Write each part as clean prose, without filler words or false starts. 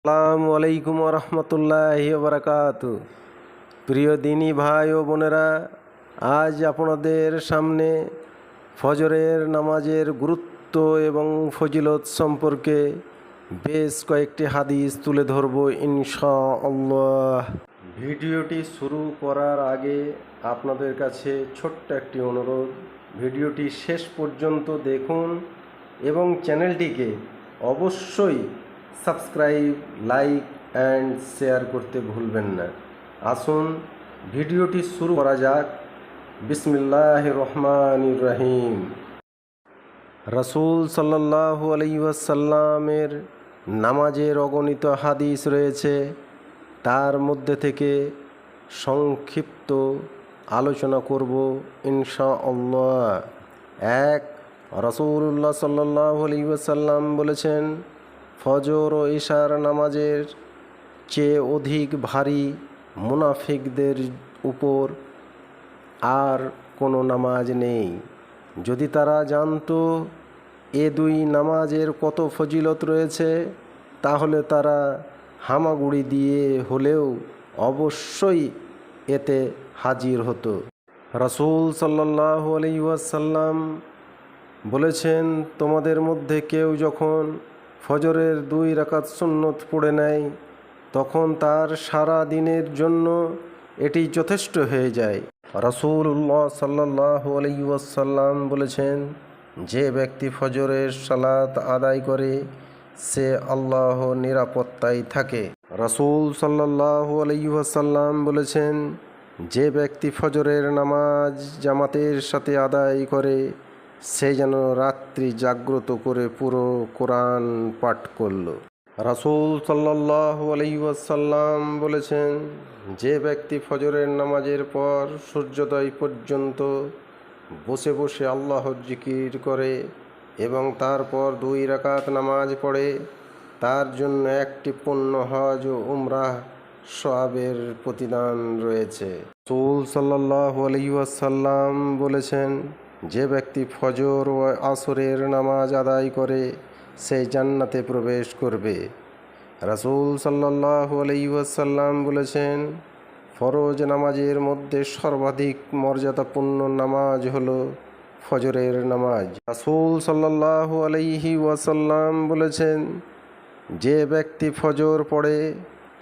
আসসালামু আলাইকুম রহমতুল্লাহি বারাকাতু। প্রিয় দিনী ভাই ও বোনেরা, আজ আপনাদের সামনে ফজরের নামাজের গুরুত্ব এবং ফজিলত সম্পর্কে বেশ কয়েকটি হাদিস তুলে ধরব ইনশাআল্লাহ। ভিডিওটি শুরু করার আগে আপনাদের কাছে ছোট্ট একটি অনুরোধ, ভিডিওটি শেষ পর্যন্ত দেখুন এবং চ্যানেলটিকে অবশ্যই সাবস্ক্রাইব, লাইক অ্যান্ড শেয়ার করতে ভুলবেন না। আসুন ভিডিওটি শুরু করা যাক। বিসমিল্লাহির রহমানির রহিম। রাসূল সাল্লাল্লাহু আলাইহি ওয়াসাল্লামের নামাজের অগণিত হাদিস রয়েছে, তার মধ্যে থেকে সংক্ষিপ্ত আলোচনা করব ইনশাআল্লাহ। এক, রাসূলুল্লাহ সাল্লাল্লাহু আলাইহি ওয়াসাল্লাম বলেছেন, ফজর ও ইশার নামাজের চেয়ে অধিক ভারী মুনাফিকদের উপর আর কোনো নামাজ নেই। যদি তারা জানতো এ দুই নামাজের কত ফজিলত রয়েছে, তাহলে তারা হামাগুড়ি দিয়ে হলেও অবশ্যই এতে হাজির হতো। রাসূল সাল্লাল্লাহু আলাইহি ওয়াসাল্লাম বলেছেন, তোমাদের মধ্যে কেউ যখন ফজরের 2 রাকাত সুন্নত পড়ে নেয়, তখন তার সারা দিনের জন্য এটি যথেষ্ট হয়ে যায়। রাসূলুল্লাহ সাল্লাল্লাহু আলাইহি ওয়াসাল্লাম বলেছেন, যে ব্যক্তি ফজরের সালাত আদায় করে সে আল্লাহর নিরাপত্তায় থাকে। রাসূল সাল্লাল্লাহু আলাইহি ওয়াসাল্লাম বলেছেন, যে ব্যক্তি ফজরের নামাজ জামাতের সাথে আদায় করে সে যেন রাত্রি জাগ্রত করে পুরো কোরআন পাঠ করল। রাসূল সাল্লাল্লাহু আলাইহি ওয়াসাল্লাম বলেছেন, যে ব্যক্তি ফজরের নামাজের পর সূর্যোদয় পর্যন্ত বসে বসে আল্লাহর জিকির করে এবং তারপর 2 রাকাত নামাজ পড়ে, তার জন্য একটি পূর্ণ হজ ও উমরাহ সওয়াবের প্রতিদান রয়েছে। রাসূল সাল্লাল্লাহু আলাইহি ওয়াসাল্লাম বলেছেন, যে ব্যক্তি ফজর ও আসরের নামাজ আদায় করে সে জান্নাতে প্রবেশ করবে। রাসূল সাল্লাল্লাহু আলাইহি ওয়াসাল্লাম বলেছেন, ফরজ নামাজের মধ্যে সর্বাধিক মর্যাদাপূর্ণ নামাজ হলো ফজরের নামাজ। রাসূল সাল্লাল্লাহু আলাইহি ওয়াসাল্লাম বলেছেন, যে ব্যক্তি ফজর পড়ে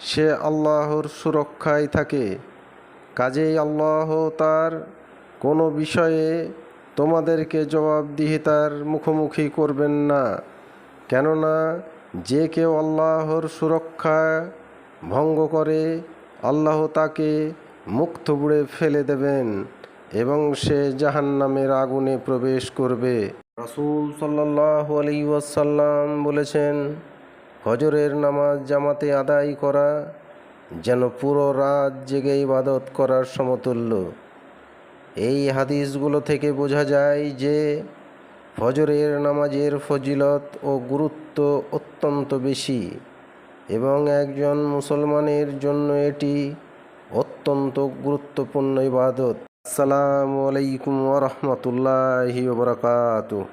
সে আল্লাহর সুরক্ষায় থাকে। কাজেই আল্লাহ তার কোনো বিষয়ে তোমাদেরকে জবাবদিহিতার মুখোমুখি করবেন না, কেননা যে কেউ আল্লাহর সুরক্ষা ভঙ্গ করে আল্লাহ তাকে মুখ থুবড়ে ফেলে দেবেন এবং সে জাহান্নামের আগুনে প্রবেশ করবে। রাসূল সাল্লাল্লাহু আলাইহি ওয়াসাল্লাম বলেছেন, ফজরের নামাজ জামাতে আদায় করা যেন পুরো রাত জেগে ইবাদত করার সমতুল্য। এই হাদিসগুলো থেকে বোঝা যায় যে ফজরের নামাজের ফজিলত ও গুরুত্ব অত্যন্ত বেশি এবং একজন মুসলমানের জন্য এটি অত্যন্ত গুরুত্বপূর্ণ ইবাদত। আসসালামু আলাইকুম ওয়া রাহমাতুল্লাহি ওয়া বারাকাতুহু।